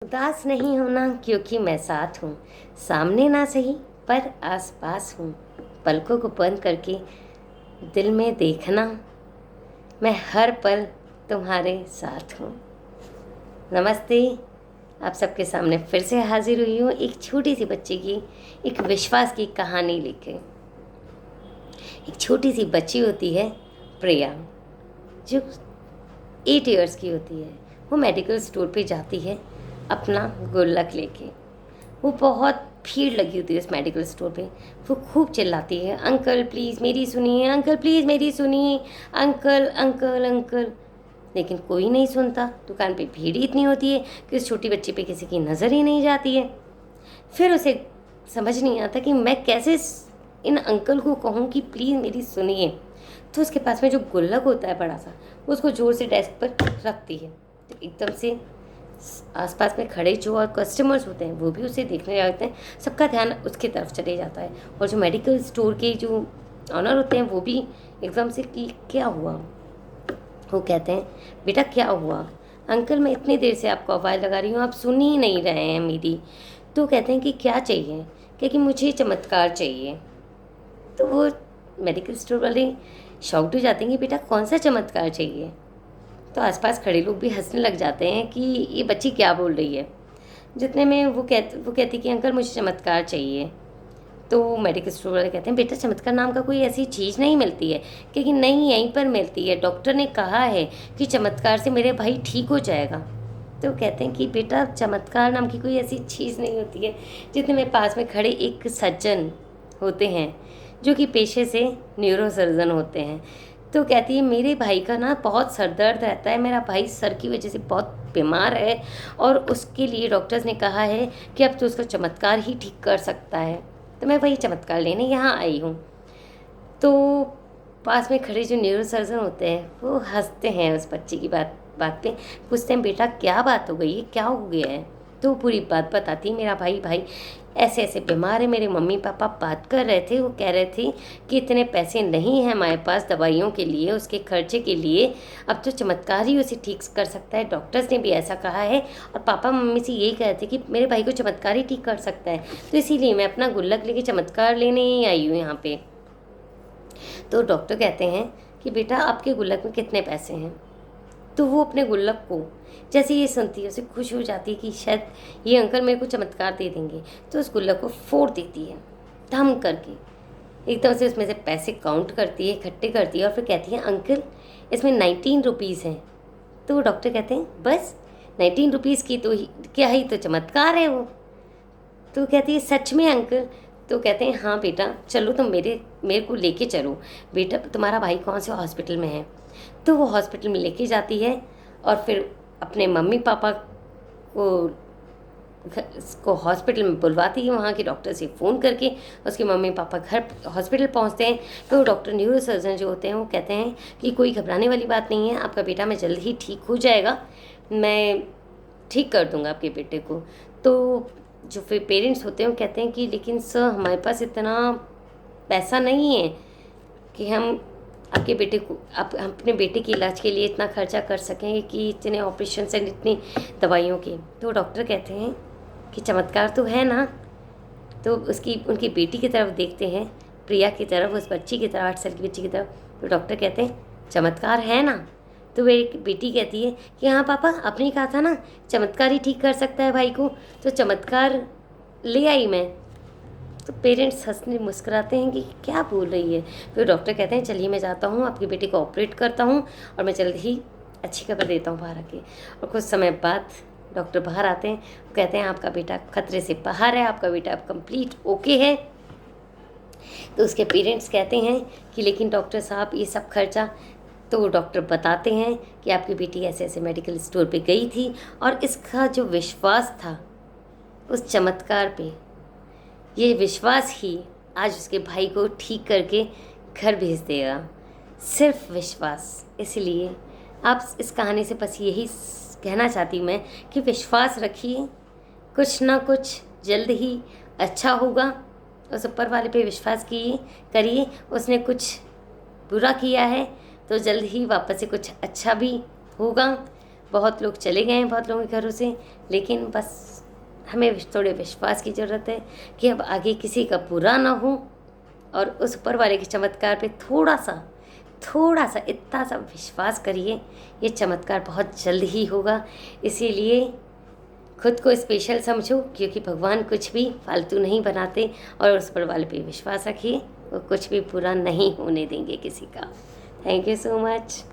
उदास नहीं होना क्योंकि मैं साथ हूँ, सामने ना सही पर आस पास हूँ। पलकों को बंद करके दिल में देखना, मैं हर पल तुम्हारे साथ हूँ। नमस्ते। आप सबके सामने फिर से हाजिर हुई हूँ एक छोटी सी बच्ची की एक विश्वास की कहानी लेके। एक छोटी सी बच्ची होती है प्रिया, जो 8 इयर्स की होती है। वो मेडिकल स्टोर पे जाती है अपना गुल्लक लेके। वो बहुत भीड़ लगी होती है उस मेडिकल स्टोर पे। वो खूब चिल्लाती है, अंकल प्लीज़ मेरी सुनिए, अंकल प्लीज़ मेरी सुनिए, अंकल अंकल अंकल। लेकिन कोई नहीं सुनता। दुकान पे भीड़ ही इतनी होती है कि उस छोटी बच्ची पे किसी की नज़र ही नहीं जाती है। फिर उसे समझ नहीं आता कि मैं कैसे इन अंकल को कहूँ कि प्लीज़ मेरी सुनिए। तो उसके पास में जो गुल्लक होता है बड़ा सा, उसको जोर से डेस्क पर रखती है। तो एकदम से आसपास में खड़े जो और कस्टमर्स होते हैं वो भी उसे देखने जाते हैं। सबका ध्यान उसकी तरफ चले जाता है। और जो मेडिकल स्टोर के जो ऑनर होते हैं वो भी एकदम से कि क्या हुआ। वो कहते हैं, बेटा क्या हुआ? अंकल मैं इतनी देर से आपको आवाज़ लगा रही हूँ, आप सुन ही नहीं रहे हैं मेरी। तो कहते हैं कि क्या चाहिए? क्योंकि मुझे चमत्कार चाहिए। तो वो मेडिकल स्टोर वाले शॉक्ड हो जाते हैं कि बेटा कौन सा चमत्कार चाहिए। तो आसपास खड़े लोग भी हंसने लग जाते हैं कि ये बच्ची क्या बोल रही है। जितने में वो कहती कि अंकल मुझे चमत्कार चाहिए। तो मेडिकल स्टोर वाले कहते हैं, बेटा चमत्कार नाम का कोई ऐसी चीज़ नहीं मिलती है। क्योंकि नहीं, यहीं पर मिलती है। डॉक्टर ने कहा है कि चमत्कार से मेरे भाई ठीक हो जाएगा। तो कहते हैं कि बेटा चमत्कार नाम की कोई ऐसी चीज़ नहीं होती है। जितने में पास में खड़े एक सज्जन होते हैं जो कि पेशे से न्यूरो सर्जन होते हैं। तो कहती है, मेरे भाई का ना बहुत सर दर्द रहता है, मेरा भाई सर की वजह से बहुत बीमार है और उसके लिए डॉक्टर्स ने कहा है कि अब तो उसका चमत्कार ही ठीक कर सकता है। तो मैं वही चमत्कार लेने यहाँ आई हूँ। तो पास में खड़े जो न्यूरो सर्जन होते हैं वो हंसते हैं उस बच्ची की बात बात पे। पूछते हैं, बेटा क्या बात हो गई है, क्या हो गया है? तो पूरी बात बताती, मेरा भाई भाई ऐसे ऐसे बीमार है। मेरे मम्मी पापा बात कर रहे थे, वो कह रहे थे कि इतने पैसे नहीं हैं हमारे पास दवाइयों के लिए, उसके खर्चे के लिए। अब तो चमत्कार ही उसे ठीक कर सकता है, डॉक्टर्स ने भी ऐसा कहा है। और पापा मम्मी से यही कह रहे थे कि मेरे भाई को चमत्कार ही ठीक कर सकता है। तो इसीलिए मैं अपना गुल्लक लेके चमत्कार लेने ही आई हूँ यहाँ पे। तो डॉक्टर कहते हैं कि बेटा आपके गुल्लक में कितने पैसे हैं? तो वो अपने गुल्लक को जैसे ये सुनती है उसे खुश हो जाती है कि शायद ये अंकल मेरे को चमत्कार दे देंगे। तो उस गुल्लक को फोड़ देती है धम करके। एकदम से उसमें से पैसे काउंट करती है, इकट्ठे करती है और फिर कहती है, अंकल इसमें 19 रुपीज़ हैं। तो वो डॉक्टर कहते हैं, बस 19 रुपीज़ की तो क्या ही तो चमत्कार है वो। तो कहती है, सच में अंकल? तो कहते हैं, हाँ बेटा चलो तुम मेरे को लेके चलो। बेटा तुम्हारा भाई कौन से हॉस्पिटल में है? तो वो हॉस्पिटल में लेके जाती है और फिर अपने मम्मी पापा को हॉस्पिटल में बुलवाती है। वहाँ के डॉक्टर से फ़ोन करके उसके मम्मी पापा घर हॉस्पिटल पहुँचते हैं। तो वो डॉक्टर न्यूरो सर्जन जो होते हैं वो कहते हैं कि कोई घबराने वाली बात नहीं है, आपका बेटा मैं जल्द ही ठीक हो जाएगा, मैं ठीक कर दूँगा आपके बेटे को। तो जो फिर पेरेंट्स होते हैं वो कहते हैं कि लेकिन सर हमारे पास इतना पैसा नहीं है कि हम आपके बेटे को अपने बेटे के इलाज के लिए इतना खर्चा कर सकें कि इतने ऑपरेशन एंड इतनी दवाइयों के। तो डॉक्टर कहते हैं कि चमत्कार तो है ना। तो उनकी बेटी की तरफ देखते हैं, प्रिया की तरफ, उस बच्ची की तरफ, 8 साल की बच्ची की तरफ। तो डॉक्टर कहते हैं, चमत्कार है ना? तो मेरी बेटी कहती है कि हाँ पापा, आपने कहा था ना चमत्कार ही ठीक कर सकता है भाई को, तो चमत्कार ले आई मैं। तो पेरेंट्स हंसने मुस्कुराते हैं कि क्या बोल रही है। फिर डॉक्टर कहते हैं, चलिए मैं जाता हूँ, आपके बेटे को ऑपरेट करता हूँ और मैं जल्द ही अच्छी खबर देता हूँ बाहर आके। और कुछ समय बाद डॉक्टर बाहर आते हैं, वो कहते हैं, आपका बेटा खतरे से बाहर है, आपका बेटा अब कंप्लीट ओके है। तो उसके पेरेंट्स कहते हैं कि लेकिन डॉक्टर साहब ये सब खर्चा। तो डॉक्टर बताते हैं कि आपकी बेटी ऐसे ऐसे मेडिकल स्टोर पे गई थी और इसका जो विश्वास था उस चमत्कार पे, ये विश्वास ही आज उसके भाई को ठीक करके घर भेज देगा। सिर्फ विश्वास। इसलिए आप इस कहानी से बस यही कहना चाहती हूँ मैं कि विश्वास रखिए, कुछ ना कुछ जल्द ही अच्छा होगा। उस ऊपर वाले पे विश्वास करिए। उसने कुछ बुरा किया है तो जल्द ही वापस से कुछ अच्छा भी होगा। बहुत लोग चले गए हैं बहुत लोगों के घरों से, लेकिन बस हमें थोड़े विश्वास की ज़रूरत है कि अब आगे किसी का बुरा ना हो, और उस ऊपर वाले के चमत्कार पे थोड़ा सा इतना सा विश्वास करिए, ये चमत्कार बहुत जल्द ही होगा। इसीलिए खुद को स्पेशल समझो, क्योंकि भगवान कुछ भी फालतू नहीं बनाते, और उस ऊपर वाले पे विश्वास रखिए, वो कुछ भी बुरा नहीं होने देंगे किसी का। Thank you so much.